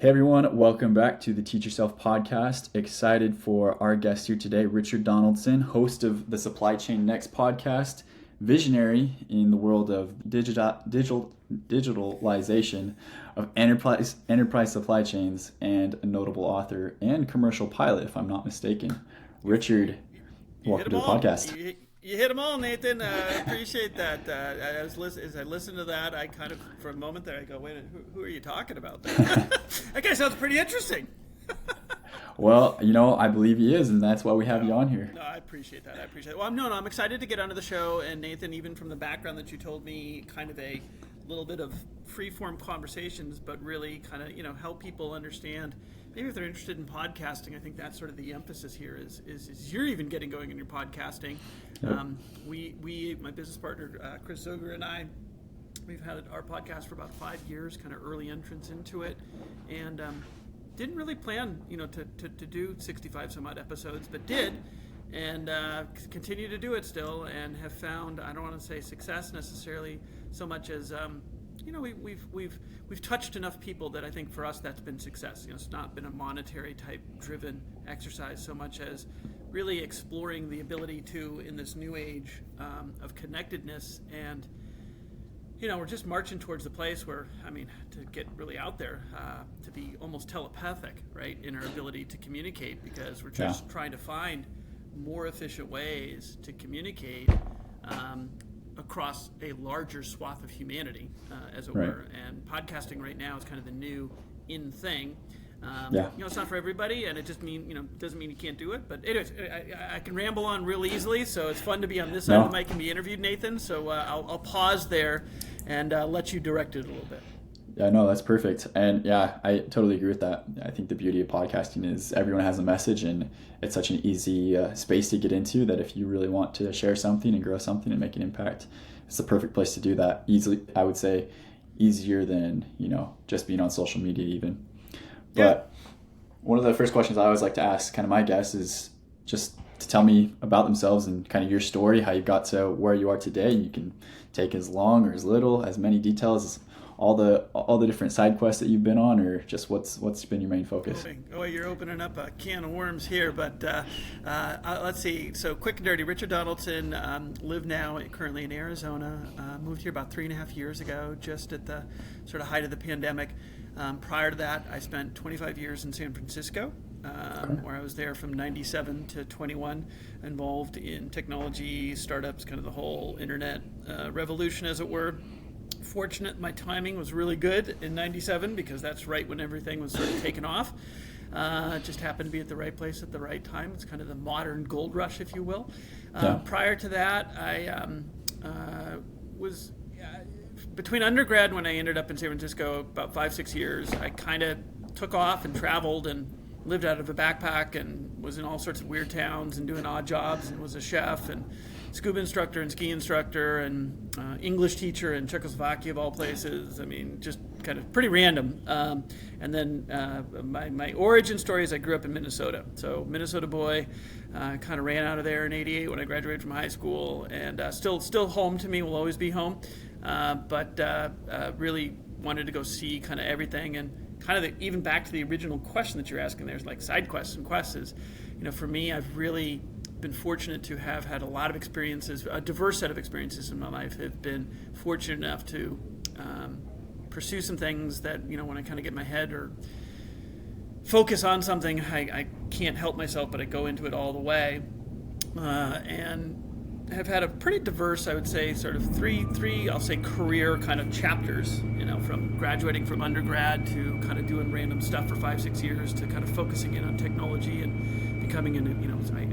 Hey everyone, welcome back to the Teach Yourself podcast. Excited for our guest here today, Richard Donaldson, host of the Supply Chain Next podcast, visionary in the world of digitalization of enterprise supply chains, and a notable author and commercial pilot, if I'm not mistaken. Richard, welcome to the podcast. You hit them all, Nathan. I appreciate that. As I listened to that, I kind of, for a moment there, I go, wait, who are you talking about? That guy sounds pretty interesting. Well, I believe he is, and that's why we have you on here. No, I appreciate that. Well, I'm excited to get onto the show, and Nathan, even from the background that you told me, kind of a little bit of free-form conversations, but really kind of, help people understand. Maybe if they're interested in podcasting, I think that's sort of the emphasis here is you're even getting going in your podcasting. Yep. We, my business partner, Chris Zoger, and I, we've had our podcast for about 5 years, kind of early entrance into it, and didn't really plan, to do 65 some odd episodes, but did, and continue to do it still, and have found, I don't want to say success necessarily so much as we've touched enough people that I think for us that's been success. It's not been a monetary type driven exercise so much as really exploring the ability to, in this new age of connectedness, and we're just marching towards the place where, to get really out there, to be almost telepathic, right, in our ability to communicate, because we're just trying to find more efficient ways to communicate across a larger swath of humanity, as it were. And podcasting right now is kind of the new in thing. It's not for everybody, and it just doesn't mean you can't do it. But anyways, I can ramble on real easily, so it's fun to be on this side of the mic and be interviewed, Nathan. So I'll pause there and let you direct it a little bit. Yeah, no, that's perfect. And yeah, I totally agree with that. I think the beauty of podcasting is everyone has a message, and it's such an easy space to get into that if you really want to share something and grow something and make an impact, it's the perfect place to do that easily. I would say easier than, just being on social media even. But one of the first questions I always like to ask kind of my guests is just to tell me about themselves and kind of your story, how you got to where you are today. You can take as long or as little, as many details as all the different side quests that you've been on, or just what's been your main focus? Oh, you're opening up a can of worms here, but let's see. So quick and dirty, Richard Donaldson, live now currently in Arizona, moved here about 3.5 years ago, just at the sort of height of the pandemic. Prior to that, I spent 25 years in San Francisco, where I was there from 97 to 21, involved in technology, startups, kind of the whole internet revolution, as it were. Fortunate my timing was really good in 97, because that's right when everything was sort of taken off. Just happened to be at the right place at the right time. It's kind of the modern gold rush, if you will. Prior to that, I was between undergrad, when I ended up in San Francisco, about 5-6 years, I kind of took off and traveled and lived out of a backpack and was in all sorts of weird towns and doing odd jobs, and was a chef and scuba instructor and ski instructor and English teacher in Czechoslovakia, of all places. Just kind of pretty random. And then my origin story is I grew up in Minnesota. So Minnesota boy, kind of ran out of there in '88 when I graduated from high school, and still home to me, will always be home. But really wanted to go see kind of everything, and kind of even back to the original question that you're asking, there's like side quests and quests is, for me, I've really been fortunate to have had a lot of experiences, a diverse set of experiences in my life. I've been fortunate enough to pursue some things that, when I kind of get my head or focus on something, I can't help myself, but I go into it all the way. And have had a pretty diverse, I would say, sort of three, I'll say, career kind of chapters, from graduating from undergrad to kind of doing random stuff for 5-6 years to kind of focusing in on technology and becoming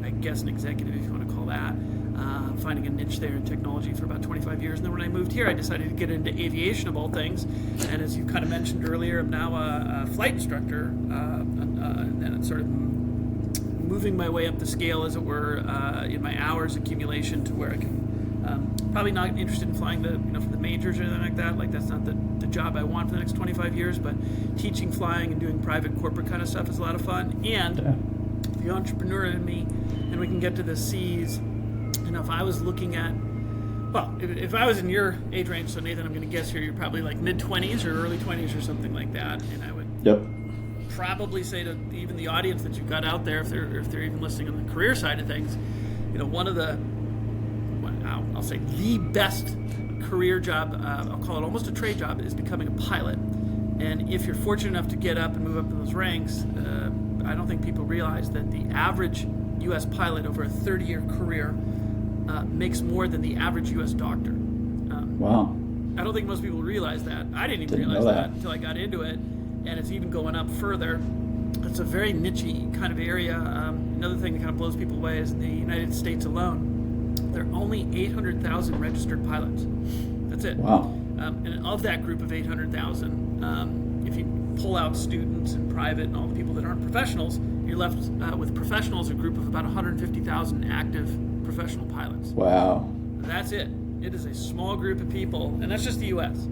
I guess an executive, if you want to call that, finding a niche there in technology for about 25 years. And then when I moved here, I decided to get into aviation, of all things. And as you kind of mentioned earlier, I'm now a flight instructor, and it's sort of moving my way up the scale, as it were, in my hours accumulation to where I can, probably not interested in flying for the majors or anything like that. Like, that's not the job I want for the next 25 years, but teaching flying and doing private corporate kind of stuff is a lot of fun. And the entrepreneur in me, and we can get to the C's, if I was looking at, if I was in your age range, so Nathan, I'm going to guess here, you're probably like mid-20s or early 20s or something like that, and I would probably say to even the audience that you've got out there, if they're even listening on the career side of things, one of the, I'll say the best career job, I'll call it almost a trade job, is becoming a pilot. And if you're fortunate enough to get up and move up in those ranks, I don't think people realize that the average U.S. pilot over a 30-year career makes more than the average U.S. doctor. Wow. I don't think most people realize that. I didn't even realize that until I got into it, and it's even going up further. It's a very niche-y kind of area. Another thing that kind of blows people away is in the United States alone, there are only 800,000 registered pilots. That's it. Wow. And of that group of 800,000, if you pull out students and private and all the people that aren't professionals, you're left with professionals, a group of about 150,000 active professional pilots. Wow. That's it. It is a small group of people, and that's just the U.S.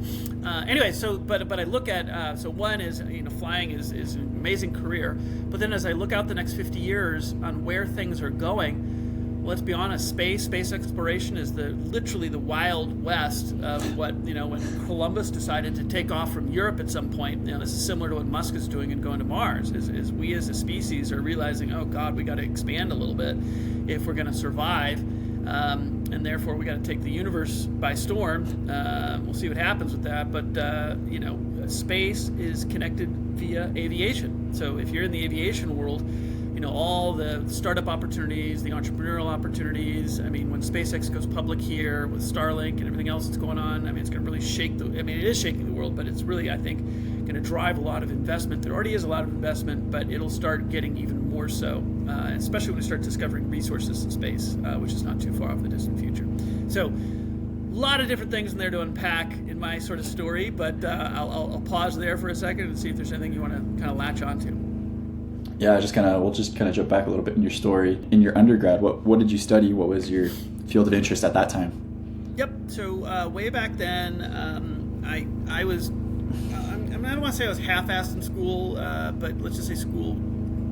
Anyway, but I look at, so one is, flying is an amazing career, but then as I look out the next 50 years on where things are going, well, let's be honest, space exploration is literally the wild west of what, when Columbus decided to take off from Europe at some point. This is similar to what Musk is doing and going to Mars, is we as a species are realizing, oh God, we got to expand a little bit if we're going to survive. And therefore we got to take the universe by storm. We'll see what happens with that. But, space is connected via aviation. So if you're in the aviation world, all the startup opportunities, the entrepreneurial opportunities. I mean, when SpaceX goes public here with Starlink and everything else that's going on, it's going to really it is shaking the world, but it's really, I think, going to drive a lot of investment. There already is a lot of investment, but it'll start getting even more so, especially when we start discovering resources in space, which is not too far off in the distant future. So, a lot of different things in there to unpack in my sort of story, but I'll pause there for a second and see if there's anything you want to kind of latch onto. Yeah, we'll just kind of jump back a little bit in your story. In your undergrad, what did you study? What was your field of interest at that time? Yep. So way back then, I was, I don't want to say I was half-assed in school, but let's just say school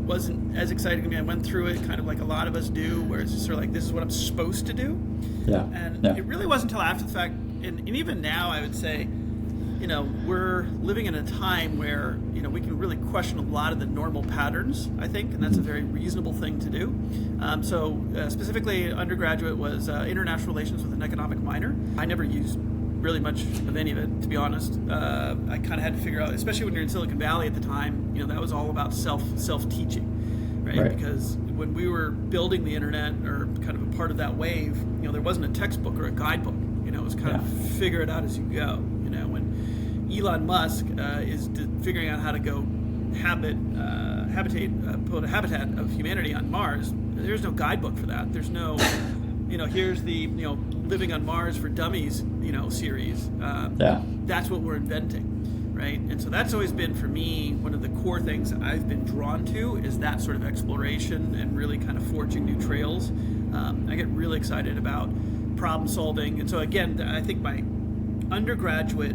wasn't as exciting to me. I went through it kind of like a lot of us do, where it's just sort of like, this is what I'm supposed to do. Yeah. And it really wasn't until after the fact, and even now I would say, we're living in a time where, we can really question a lot of the normal patterns, I think, and that's a very reasonable thing to do. So specifically, undergraduate was international relations with an economic minor. I never used really much of any of it, to be honest. I kind of had to figure out, especially when you're in Silicon Valley at the time, that was all about self-teaching, right? Because when we were building the internet, or kind of a part of that wave, there wasn't a textbook or a guidebook. It was kind of figure it out as you go. When Elon Musk is figuring out how to go put a habitat of humanity on Mars, there's no guidebook for that. There's no, here's the, Living on Mars for Dummies, series. That's what we're inventing, right? And so that's always been, for me, one of the core things that I've been drawn to is that sort of exploration and really kind of forging new trails. I get really excited about problem solving. And so again, I think my undergraduate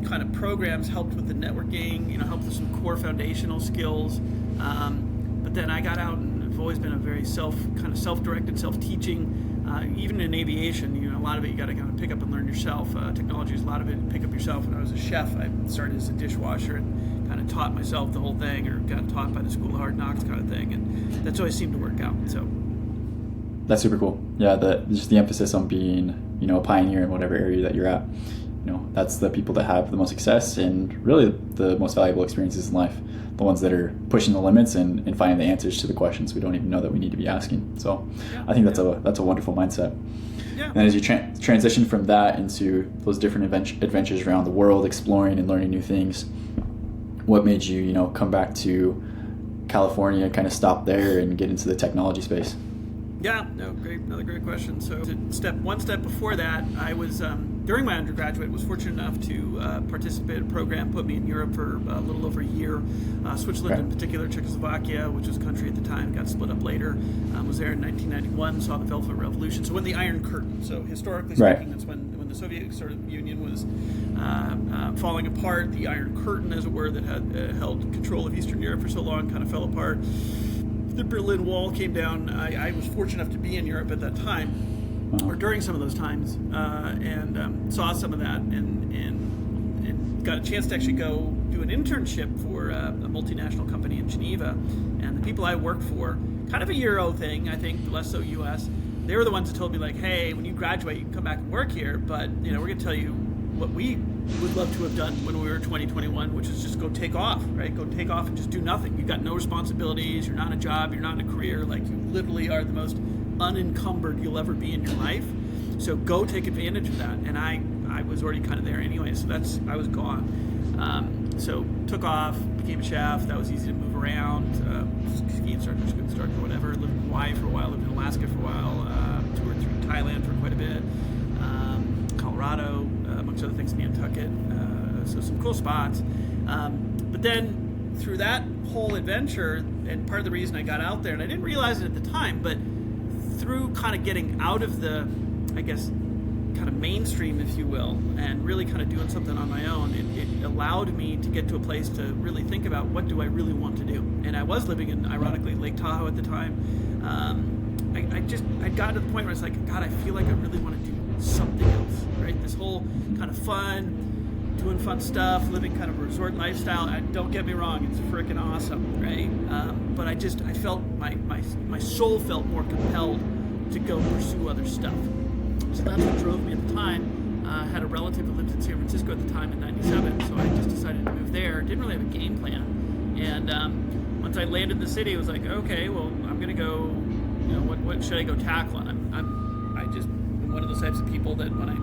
kind of programs helped with the networking, helped with some core foundational skills. But then I got out and I've always been a very self-directed, self-teaching. Even in aviation, a lot of it you got to kind of pick up and learn yourself. Technology is a lot of it pick up yourself. When I was a chef, I started as a dishwasher and kind of taught myself the whole thing, or got taught by the School of Hard Knocks kind of thing, and that's always seemed to work out. So that's super cool. Yeah, just the emphasis on being, a pioneer in whatever area that you're at. That's the people that have the most success and really the most valuable experiences in life. The ones that are pushing the limits and finding the answers to the questions we don't even know that we need to be asking. So I think that's a wonderful mindset. Yeah. And as you transition from that into those different adventures around the world, exploring and learning new things, what made you, come back to California, kind of stop there and get into the technology space? Yeah, another great question. So one step before that, I was during my undergraduate was fortunate enough to participate in a program, put me in Europe for a little over a year. Switzerland in particular, Czechoslovakia, which was a country at the time, got split up later. Was there in 1991, saw the Velvet Revolution. So when the Iron Curtain. So historically speaking, that's when the Soviet sort of Union was falling apart. The Iron Curtain, as it were, that had held control of Eastern Europe for so long, kind of fell apart. The Berlin Wall came down. I was fortunate enough to be in Europe at that time, or during some of those times, and saw some of that, and got a chance to actually go do an internship for a multinational company in Geneva, and the people I worked for, kind of a Euro thing, I think, less so U.S., they were the ones that told me, like, hey, when you graduate, you can come back and work here, but, we're going to tell you what we would love to have done when we were 2021, which is just go take off, right? Go take off and just do nothing. You've got no responsibilities, you're not in a job, you're not in a career, like you literally are the most unencumbered you'll ever be in your life. So go take advantage of that. And I was already kind of there anyway, so I was gone. So took off, became a chef. That was easy to move around. Ski instructor, scuba instructor, whatever. Lived in Hawaii for a while, lived in Alaska for a while, toured through Thailand for quite a bit, Colorado, amongst other things, Nantucket. So some cool spots. But then through that whole adventure, and part of the reason I got out there, and I didn't realize it at the time, but through kind of getting out of the, I guess, kind of mainstream, if you will, and really kind of doing something on my own, it allowed me to get to a place to really think about what do I really want to do. And I was living in, ironically, Lake Tahoe at the time. I got to the point where I was like, God, I feel like I really want to do something else, right? This whole kind of fun, doing fun stuff, living kind of a resort lifestyle. Don't get me wrong, it's freaking awesome, right? But I felt my soul felt more compelled to go pursue other stuff. So that's what drove me at the time. I had a relative who lived in San Francisco at the time in '97, so I just decided to move there. Didn't really have a game plan. And once I landed in the city, I was like, okay, well, I'm going to go, what should I go tackle? And I'm just one of those types of people that when I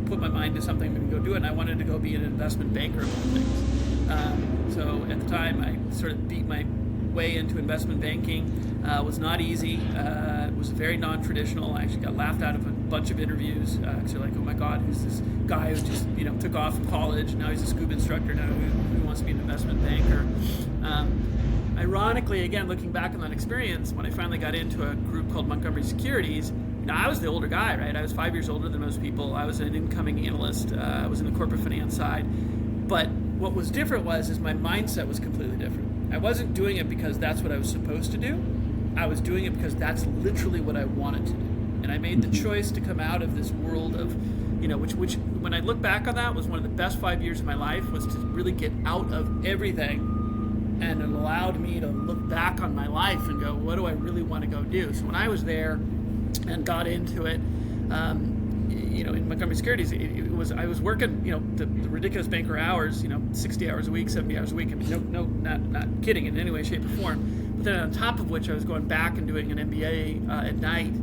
put my mind to something, I'm going to go do it. And I wanted to go be an investment banker of all things. So at the time, I sort of beat my way into investment banking. Was not easy. It was very non-traditional. I actually got laughed out of a bunch of interviews because they're like, oh my God, who's this guy who just took off from college and now he's a scuba instructor now who wants to be an investment banker. Ironically, again, looking back on that experience, when I finally got into a group called Montgomery Securities, I was the older guy, right? I was 5 years older than most people. I was an incoming analyst. I was in the corporate finance side. But what was different is my mindset was completely different. I wasn't doing it because that's what I was supposed to do. I was doing it because that's literally what I wanted to do. And I made the choice to come out of this world of, which when I look back on that was one of the best 5 years of my life, was to really get out of everything. And it allowed me to look back on my life and go, what do I really want to go do? So when I was there and got into it, in Montgomery Securities, I was working, the ridiculous banker hours, 60 hours a week, 70 hours a week. I mean, not kidding in any way, shape, or form. But then on top of which, I was going back and doing an MBA at night,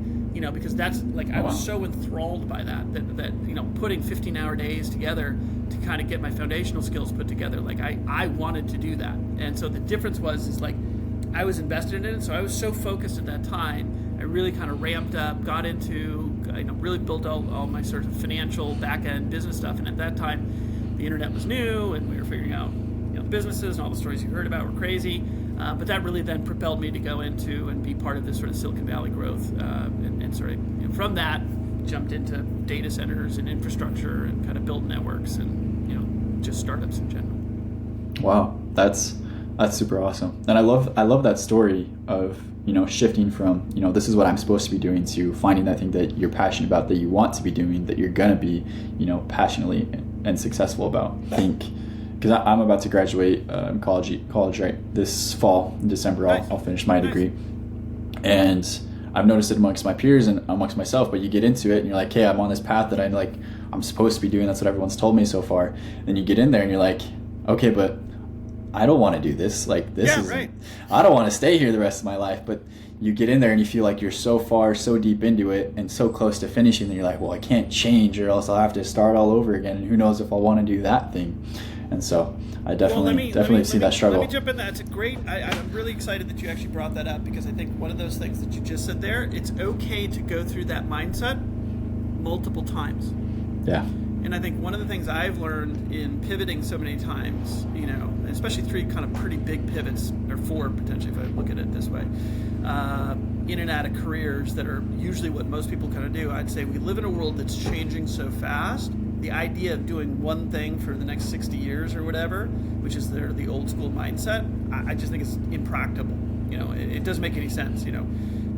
because that's like, I was so enthralled by that putting 15-hour days together to kind of get my foundational skills put together. Like I wanted to do that. And so the difference is like, I was invested in it. So I was so focused at that time. I really kind of ramped up, got into, really built all my sort of financial back-end business stuff. And at that time, the internet was new and we were figuring out, businesses and all the stories you heard about were crazy. But that really then propelled me to go into and be part of this sort of Silicon Valley growth. And sort of from that, jumped into data centers and infrastructure and kind of build networks and, just startups in general. Wow, that's super awesome. And I love that story of, shifting from, this is what I'm supposed to be doing, to finding that thing that you're passionate about, that you want to be doing, that you're going to be, passionately and successful about. I think, because I'm about to graduate college right this fall, in December. Nice. I'll finish my degree. And I've noticed it amongst my peers and amongst myself, but you get into it and you're like, hey, I'm on this path that I'm supposed to be doing. That's what everyone's told me so far. Then you get in there and you're like, okay, but I don't want to do this. Like, right. I don't want to stay here the rest of my life. But you get in there and you feel like you're so far, so deep into it and so close to finishing that you're like, well, I can't change or else I'll have to start all over again. And who knows if I'll want to do that thing. And so I definitely see that struggle. Let me jump in. That's a great. I'm really excited that you actually brought that up, because I think one of those things that you just said there, it's okay to go through that mindset multiple times. Yeah. And I think one of the things I've learned in pivoting so many times, especially 3 kind of pretty big pivots, or 4 potentially if I look at it this way, in and out of careers that are usually what most people kind of do. I'd say we live in a world that's changing so fast. The idea of doing one thing for the next 60 years or whatever, which is the old school mindset, I just think it's impractical. It doesn't make any sense.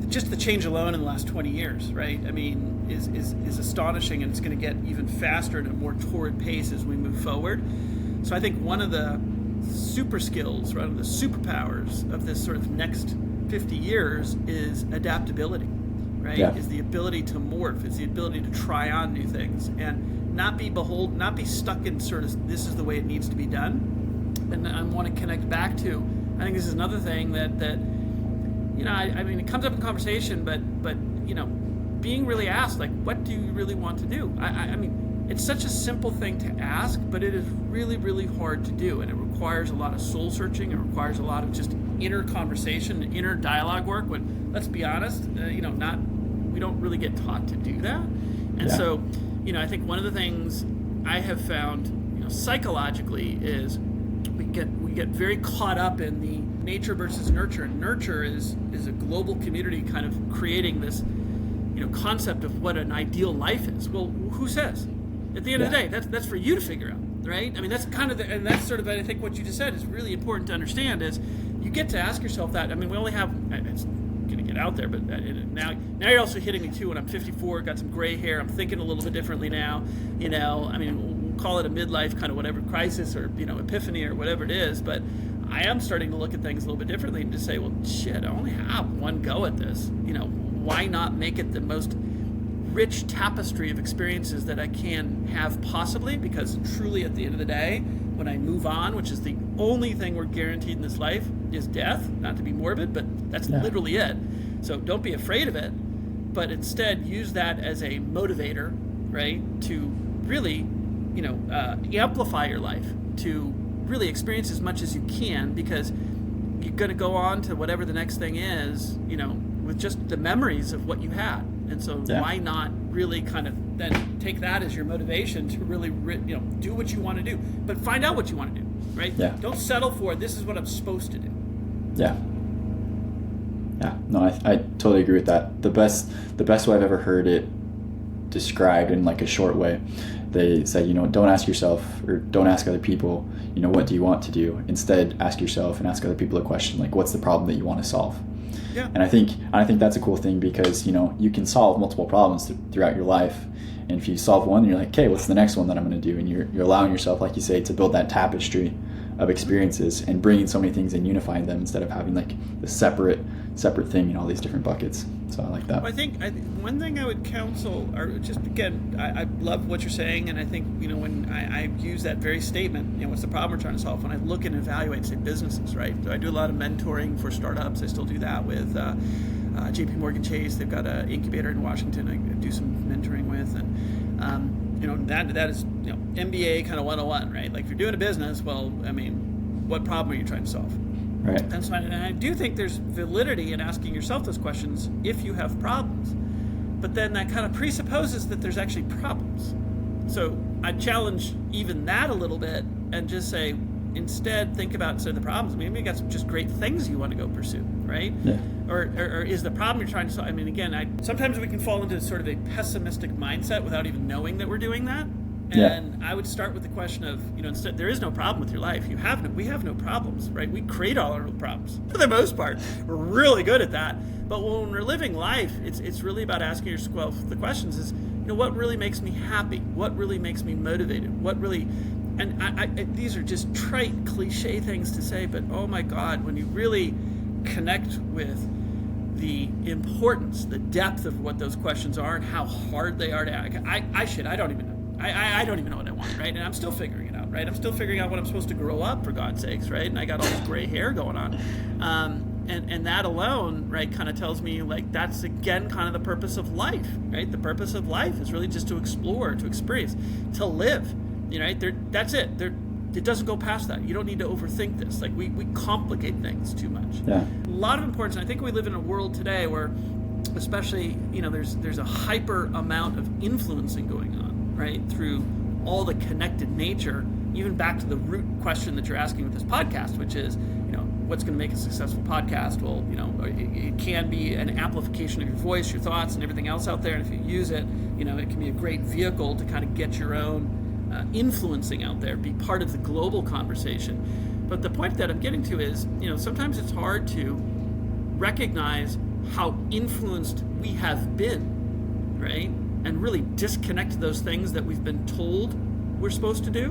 Just the change alone in the last 20 years, right? I mean, is astonishing, and it's going to get even faster at a more torrid pace as we move forward. So I think one of the super skills, one of the superpowers of this sort of next 50 years is adaptability, right? Yeah. Is the ability to morph, is the ability to try on new things and not be stuck in sort of this is the way it needs to be done. And I want to connect back to, I think this is another thing that I mean, it comes up in conversation, but being really asked, like, what do you really want to do? I mean, it's such a simple thing to ask, but it is really, really hard to do, and it requires a lot of soul searching. It requires a lot of just inner conversation, inner dialogue work. When, let's be honest, we don't really get taught to do that, and so, I think one of the things I have found, psychologically, is we get very caught up in the nature versus nurture, and nurture is a global community kind of creating this concept of what an ideal life is. Well, who says? At the end of the day, that's for you to figure out, right? I mean, that's kind of and that's sort of, I think what you just said is really important to understand, is you get to ask yourself that. I mean, we only have, it's going to get out there, but now you're also hitting me too, and I'm 54, got some gray hair, I'm thinking a little bit differently now, I mean, we'll call it a midlife kind of whatever crisis or, epiphany or whatever it is, but I am starting to look at things a little bit differently and to say, well, shit, I only have one go at this, why not make it the most rich tapestry of experiences that I can have possibly? Because truly at the end of the day, when I move on, which is the only thing we're guaranteed in this life, is death. Not to be morbid, but that's literally it. So don't be afraid of it, but instead use that as a motivator, right? To really, amplify your life, to really experience as much as you can, because you're going to go on to whatever the next thing is, with just the memories of what you had. And so why not really kind of then take that as your motivation to really, do what you want to do, but find out what you want to do, right? Yeah. Don't settle for this is what I'm supposed to do. Yeah. Yeah. No, I totally agree with that. The best way I've ever heard it described in like a short way, they said, don't ask yourself or don't ask other people, what do you want to do? Instead, ask yourself and ask other people a question like, what's the problem that you want to solve? Yeah. And I think that's a cool thing, because you can solve multiple problems throughout your life, and if you solve one, you're like, okay, what's the next one that I'm going to do? And you're allowing yourself, like you say, to build that tapestry of experiences and bringing so many things and unifying them instead of having like the separate thing in all these different buckets. So I like that. Well, I think one thing I would counsel, or just again, I love what you're saying, and I think when I use that very statement, what's the problem we're trying to solve? When I look and evaluate, say, businesses, right? So I do a lot of mentoring for startups. I still do that with JP Morgan Chase. They've got an incubator in Washington I do some mentoring with, and that is MBA kind of 101, right? Like if you're doing a business, well, I mean, what problem are you trying to solve? Right. And I do think there's validity in asking yourself those questions if you have problems. But then that kind of presupposes that there's actually problems. So I challenge even that a little bit and just say, instead, think about instead of the problems. Maybe you got some just great things you want to go pursue, right? Yeah. Or is the problem you're trying to solve? I mean, again, sometimes we can fall into sort of a pessimistic mindset without even knowing that we're doing that. And I would start with the question of, instead, there is no problem with your life. We have no problems, right? We create all our problems for the most part. We're really good at that. But when we're living life, it's really about asking yourself the questions: is what really makes me happy? What really makes me motivated? What really, and I these are just trite, cliche things to say, but oh my God, when you really connect with the importance, the depth of what those questions are, and how hard they are to ask, I don't even know. I don't even know what I want, right? And I'm still figuring it out, right? I'm still figuring out what I'm supposed to grow up, for God's sakes, right? And I got all this gray hair going on. And that alone, right, kind of tells me, like, that's, again, kind of the purpose of life, right? The purpose of life is really just to explore, to experience, to live, right? That's it. It doesn't go past that. You don't need to overthink this. Like, we complicate things too much. Yeah. A lot of importance. I think we live in a world today where, especially, there's a hyper amount of influencing going on, right, through all the connected nature, even back to the root question that you're asking with this podcast, which is, what's going to make a successful podcast? Well, it can be an amplification of your voice, your thoughts, and everything else out there. And if you use it, it can be a great vehicle to kind of get your own influencing out there, be part of the global conversation. But the point that I'm getting to is, sometimes it's hard to recognize how influenced we have been, right? And really disconnect those things that we've been told we're supposed to do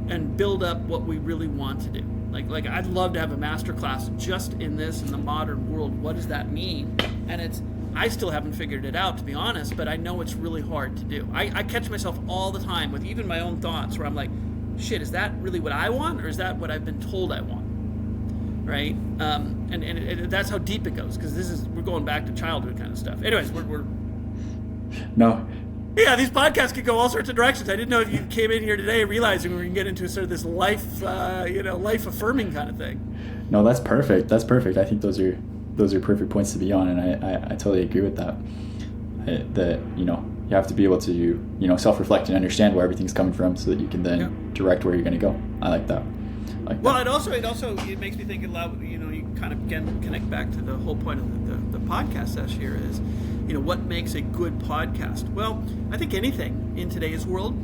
and build up what we really want to do. Like I'd love to have a master class just in this, in the modern world. What does that mean? And I still haven't figured it out, to be honest, but I know it's really hard to do. I catch myself all the time with even my own thoughts where I'm like, shit, is that really what I want, or is that what I've been told I want? Right? And that's how deep it goes, because we're going back to childhood kind of stuff. Anyways, we're No. Yeah, these podcasts could go all sorts of directions. I didn't know if you came in here today realizing we're going to get into sort of this life affirming kind of thing. No, that's perfect. That's perfect. I think those are perfect points to be on, and I totally agree with that. That you have to be able to self-reflect and understand where everything's coming from, so that you can then direct where you're going to go. I like that. Well, it also makes me think a lot. You kind of again connect back to the whole point of the podcast session here is, what makes a good podcast? Well, I think anything in today's world,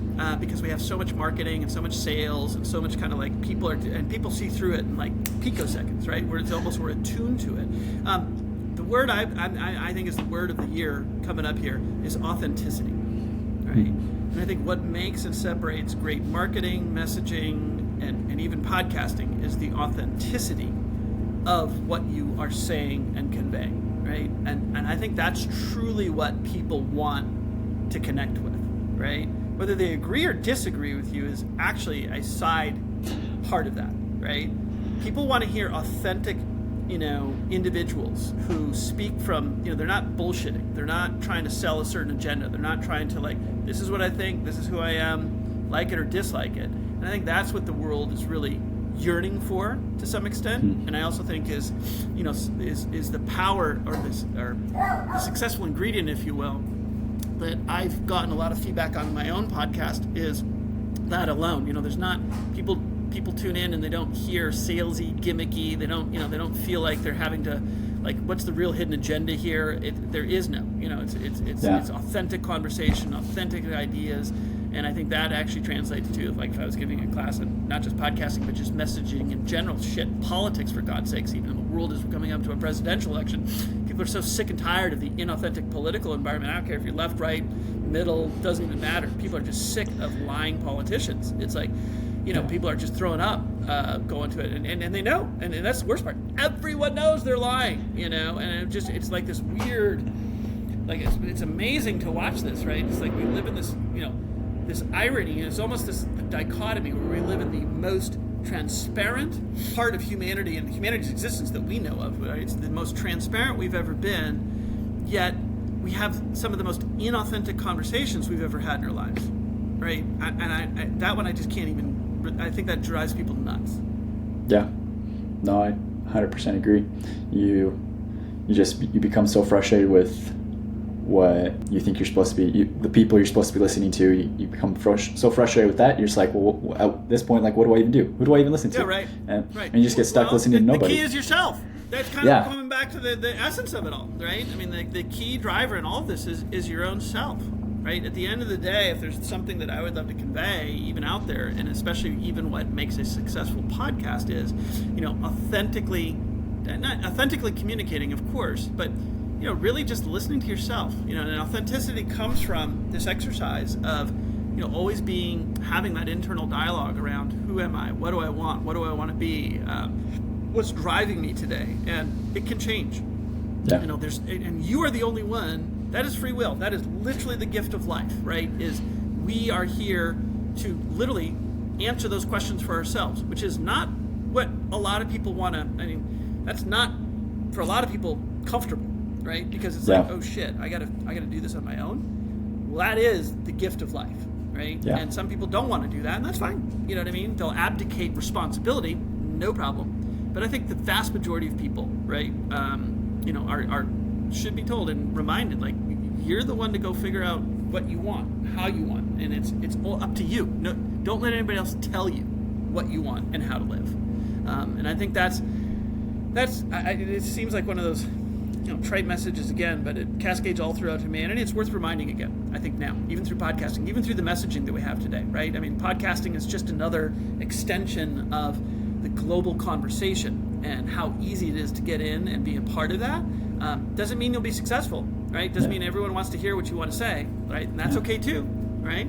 because we have so much marketing and so much sales and so much kind of like people see through it in like picoseconds, right? Where it's almost we're attuned to it. The word I think is the word of the year coming up here is authenticity, right? And I think what makes and separates great marketing, messaging, and even podcasting is the authenticity of what you are saying and conveying, right? And I think that's truly what people want to connect with, right? Whether they agree or disagree with you is actually a side part of that, right? People want to hear authentic, individuals who speak from, they're not bullshitting. They're not trying to sell a certain agenda. They're not trying to this is what I think, this is who I am, like it or dislike it. And I think that's what the world is really yearning for to some extent. And I also think is the power or the successful ingredient, if you will, that I've gotten a lot of feedback on my own podcast is that alone. There's not people tune in and they don't hear salesy, gimmicky. They don't feel like they're having to what's the real hidden agenda here? There is no. It's authentic conversation, authentic ideas. And I think that actually translates to, if I was giving a class on not just podcasting, but just messaging in general, politics, for God's sakes. Even the world is coming up to a presidential election. People are so sick and tired of the inauthentic political environment. I don't care if you're left, right, middle, doesn't even matter. People are just sick of lying politicians. It's like, people are just throwing up, going to it, and they know. And that's the worst part. Everyone knows they're lying, and it's like this weird, it's amazing to watch this, right? It's like we live in this, this irony, and it's almost this dichotomy where we live in the most transparent part of humanity and humanity's existence that we know of, right? It's the most transparent we've ever been, yet we have some of the most inauthentic conversations we've ever had in our lives, right? And that one I just can't even, I think that drives people nuts. Yeah. No, I 100% agree. You become so frustrated with what you think you're supposed to be, the people you're supposed to be listening to, you become so frustrated with that, you're just like, well, at this point, what do I even do? Who do I even listen to? Yeah, right. And you just get stuck listening to nobody. The key is yourself. That's kind of coming back to the essence of it all, right? I mean, the key driver in all of this is your own self, right? At the end of the day, if there's something that I would love to convey, even out there, and especially even what makes a successful podcast is, authentically communicating, of course, but really just listening to yourself, and authenticity comes from this exercise of, always having that internal dialogue around who am I, what do I want to be, what's driving me today, and it can change. Yeah. And you are the only one. That is free will. That is literally the gift of life, right? Is we are here to literally answer those questions for ourselves, which is not what a lot of people want to. That's not for a lot of people comfortable. Right? Because it's like, oh shit, I gotta do this on my own. Well, that is the gift of life, right? Yeah. And some people don't want to do that, and that's fine. You know what I mean? They'll abdicate responsibility, no problem. But I think the vast majority of people, right, are should be told and reminded, you're the one to go figure out what you want, how you want, and it's all up to you. No, don't let anybody else tell you what you want and how to live. And I think that's it seems like one of those trite messages again, but it cascades all throughout humanity. It's worth reminding again, I think now, even through podcasting, even through the messaging that we have today, right? I mean, podcasting is just another extension of the global conversation and how easy it is to get in and be a part of that. Doesn't mean you'll be successful, right? Doesn't mean everyone wants to hear what you want to say, right? And that's okay too, right?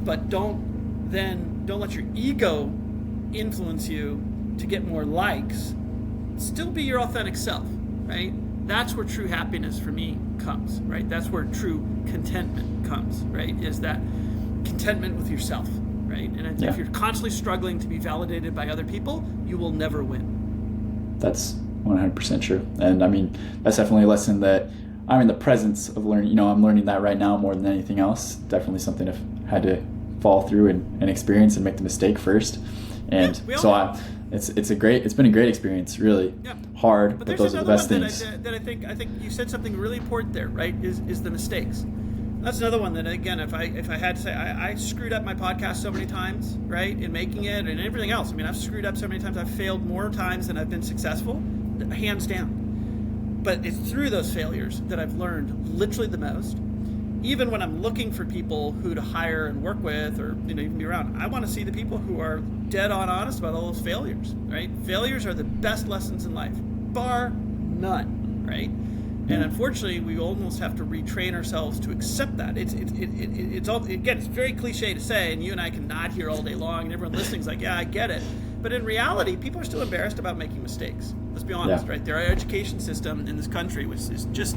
But don't let your ego influence you to get more likes, still be your authentic self, right? That's where true happiness for me comes, right? That's where true contentment comes, right? Is that contentment with yourself, right? And if you're constantly struggling to be validated by other people, you will never win. That's 100% true. And I mean, that's definitely a lesson that I'm in the presence of learning. You know, I'm learning that right now more than anything else. Definitely something I've had to fall through and experience and make the mistake first. And it's been a great experience, really. Yeah. Hard, but those are the best things. things. That I think you said something really important there, right? Is the mistakes. That's another one that, again, if I had to say, I screwed up my podcast so many times, right, in making it and everything else. I mean, I've screwed up so many times. I've failed more times than I've been successful, hands down. But it's through those failures that I've learned literally the most. Even when I'm looking for people who to hire and work with, or even be around, I want to see the people who are dead on honest about all those failures, right? Failures are the best lessons in life, bar none, right? And unfortunately, we almost have to retrain ourselves to accept that. It's all, again, it's very cliche to say, and you and I can nod here all day long, and everyone listening's like, yeah, I get it. But in reality, people are still embarrassed about making mistakes. Let's be honest, right? Our education system in this country, which is just,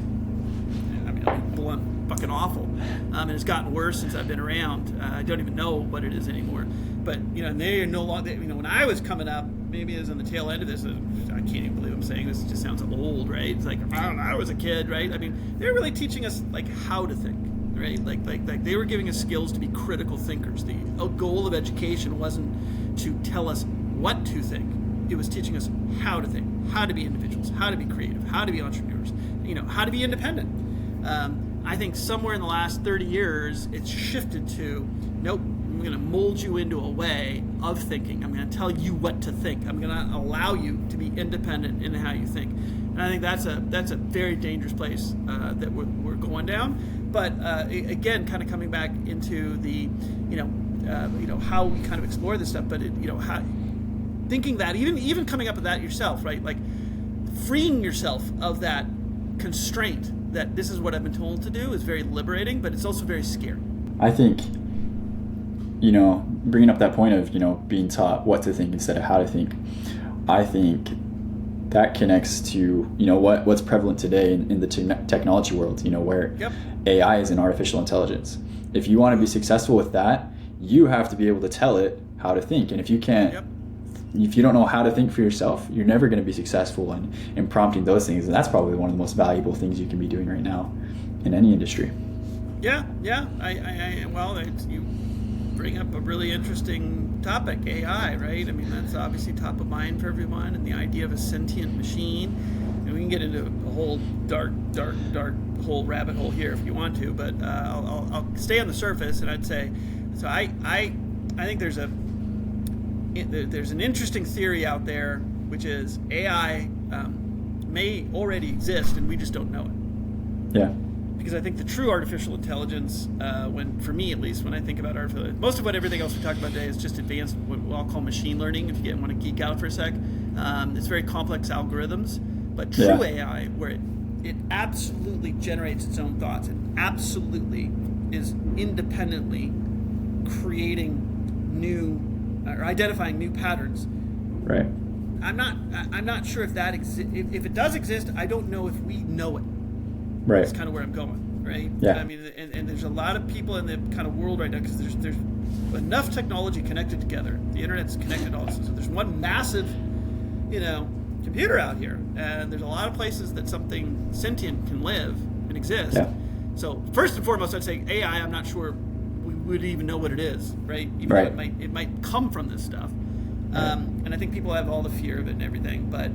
blunt, fucking awful, and it's gotten worse since I've been around. I don't even know what it is anymore. But they're no longer. When I was coming up, maybe it was on the tail end of this. I can't even believe I'm saying this. It just sounds old, right? It's like I was a kid, right? I mean, they're really teaching us like how to think, right? Like they were giving us skills to be critical thinkers. The goal of education wasn't to tell us what to think. It was teaching us how to think, how to be individuals, how to be creative, how to be entrepreneurs, how to be independent. I think somewhere in the last 30 years, it's shifted to, nope, I'm going to mold you into a way of thinking. I'm going to tell you what to think. I'm going to allow you to be independent in how you think. And I think that's a very dangerous place that we're going down. But again, kind of coming back into the, how we kind of explore this stuff. But how thinking that even coming up with that yourself, right? Like freeing yourself of that constraint that this is what I've been told to do is very liberating, but it's also very scary. I think, bringing up that point of, being taught what to think instead of how to think, I think that connects to, what's prevalent today in the technology world, where AI is an artificial intelligence. If you want to be successful with that, you have to be able to tell it how to think. And if you can't, if you don't know how to think for yourself, you're never going to be successful in prompting those things. And that's probably one of the most valuable things you can be doing right now in any industry. Yeah. You bring up a really interesting topic, AI, right? I mean, that's obviously top of mind for everyone, and the idea of a sentient machine. And we can get into a whole dark hole rabbit hole here if you want to, but I'll stay on the surface, and I'd say, so I think there's an interesting theory out there, which is AI may already exist and we just don't know it. Yeah. Because I think the true artificial intelligence, for me at least, when I think about artificial, most of everything else we talk about today is just advanced, what I'll call machine learning, if you want to geek out for a sec. It's very complex algorithms, but true AI, where it absolutely generates its own thoughts, it absolutely is independently creating new or identifying new patterns. Right. I'm not sure if that exists. If it does exist, I don't know if we know it. Right. That's kind of where I'm going. Right. Yeah. I mean, and there's a lot of people in the kind of world right now because there's enough technology connected together. The internet's connected also. So there's one massive, computer out here, and there's a lot of places that something sentient can live and exist. Yeah. So first and foremost, I'd say AI. I'm not sure would even know what it is, right? Even though it might come from this stuff, and I think people have all the fear of it and everything. But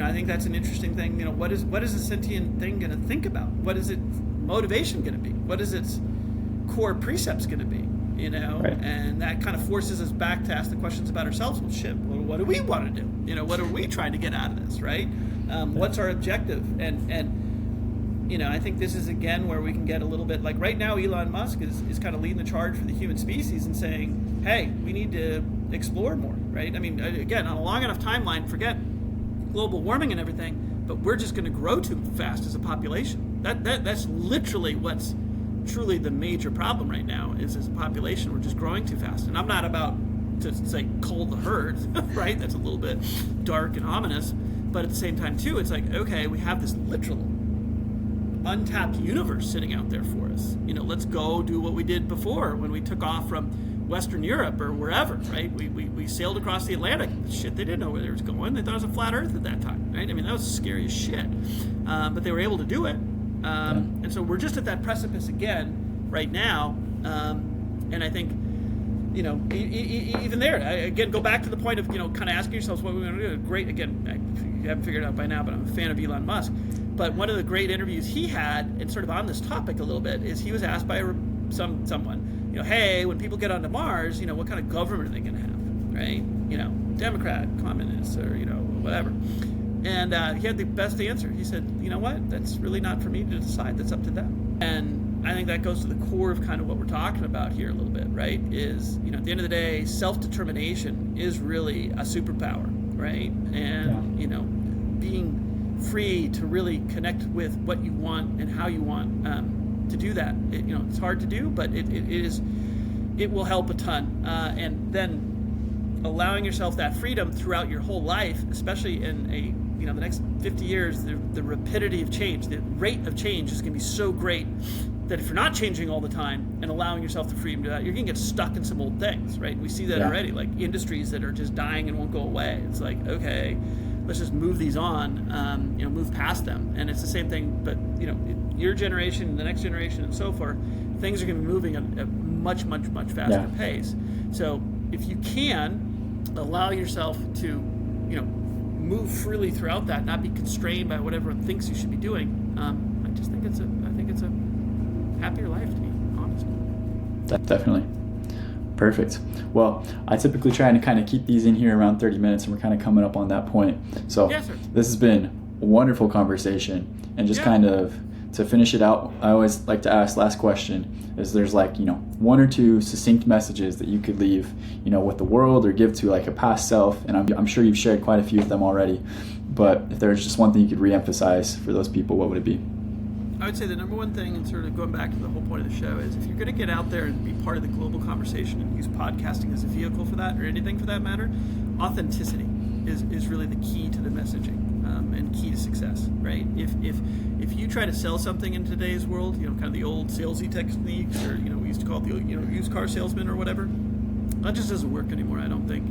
I think that's an interesting thing. What is a sentient thing going to think about? What is its motivation going to be? What is its core precepts going to be? And that kind of forces us back to ask the questions about ourselves. Well, shit, what do we want to do? What are we trying to get out of this, right? What's our objective? And I think this is, again, where we can get a little bit, like right now, Elon Musk is kind of leading the charge for the human species and saying, hey, we need to explore more, right? I mean, again, on a long enough timeline, forget global warming and everything, but we're just going to grow too fast as a population. That's literally what's truly the major problem right now is as a population, we're just growing too fast. And I'm not about to say cull the herd, right? That's a little bit dark and ominous. But at the same time, too, it's like, okay, we have this literal untapped universe sitting out there for us. Let's go do what we did before when we took off from Western Europe or wherever, right? We sailed across the Atlantic. Shit, they didn't know where they was going. They thought it was a flat Earth at that time, right? I mean, that was scary as shit. But they were able to do it. And so we're just at that precipice again right now. And I think, even there, again, go back to the point of, kind of asking yourselves what we're going to do. Great, again, you haven't figured it out by now, but I'm a fan of Elon Musk. But one of the great interviews he had, and sort of on this topic a little bit, is he was asked by someone, hey, when people get onto Mars, what kind of government are they going to have, right? Democrat, communist, or, whatever. And he had the best answer. He said, you know what? That's really not for me to decide. That's up to them. And I think that goes to the core of kind of what we're talking about here a little bit, right? Is, at the end of the day, self-determination is really a superpower, right? And, being free to really connect with what you want and how you want to do that. It's hard to do, but it will help a ton. And then allowing yourself that freedom throughout your whole life, especially in the next 50 years, the rapidity of change, the rate of change is going to be so great that if you're not changing all the time and allowing yourself the freedom to do that, you're going to get stuck in some old things, right? We see that already, like industries that are just dying and won't go away. It's like, okay, let's just move these on, move past them. And it's the same thing, but, your generation, the next generation, and so forth, things are going to be moving at a much, much, much faster pace. So if you can allow yourself to, move freely throughout that, not be constrained by what everyone thinks you should be doing, I just think it's a happier life, to be honest. Definitely. Perfect. Well, I typically try to kind of keep these in here around 30 minutes, and we're kind of coming up on that point. So yes, sir. This has been a wonderful conversation. And just kind of to finish it out, I always like to ask, last question, is there's one or two succinct messages that you could leave, with the world or give to like a past self. And I'm sure you've shared quite a few of them already. But if there's just one thing you could reemphasize for those people, what would it be? I would say the number one thing, and sort of going back to the whole point of the show, is if you're going to get out there and be part of the global conversation and use podcasting as a vehicle for that, or anything for that matter, authenticity is really the key to the messaging and key to success, right? If you try to sell something in today's world, kind of the old salesy techniques, or we used to call it the used car salesman or whatever, that just doesn't work anymore. I don't think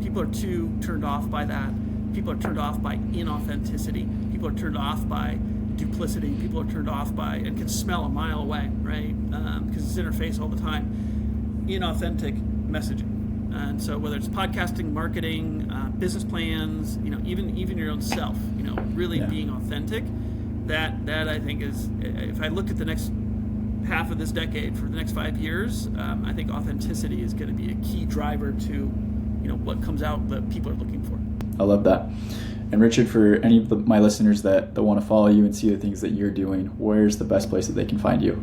people are too turned off by that. People are turned off by inauthenticity. People are turned off by duplicity. People are turned off by, and can smell a mile away, right? Because it's in our face all the time. Inauthentic messaging. And so whether it's podcasting, marketing, business plans, even your own self, really being authentic, that I think is, if I look at the next half of this decade, for the next 5 years, I think authenticity is going to be a key driver to, what comes out that people are looking for. I love that. And Richard, for any of my listeners that want to follow you and see the things that you're doing, where's the best place that they can find you?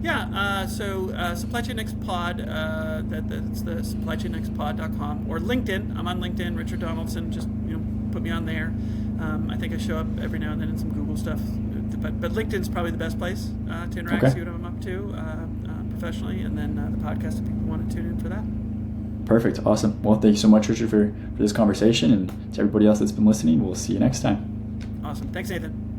Yeah, Supply Chain Next Pod, that's the supplychainnextpod.com, or LinkedIn. I'm on LinkedIn, Richard Donaldson, just put me on there. I think I show up every now and then in some Google stuff, but LinkedIn's probably the best place to interact, see what I'm up to professionally, and then the podcast if people want to tune in for that. Perfect. Awesome. Well, thank you so much, Richard, for this conversation, and to everybody else that's been listening, we'll see you next time. Awesome. Thanks, Nathan.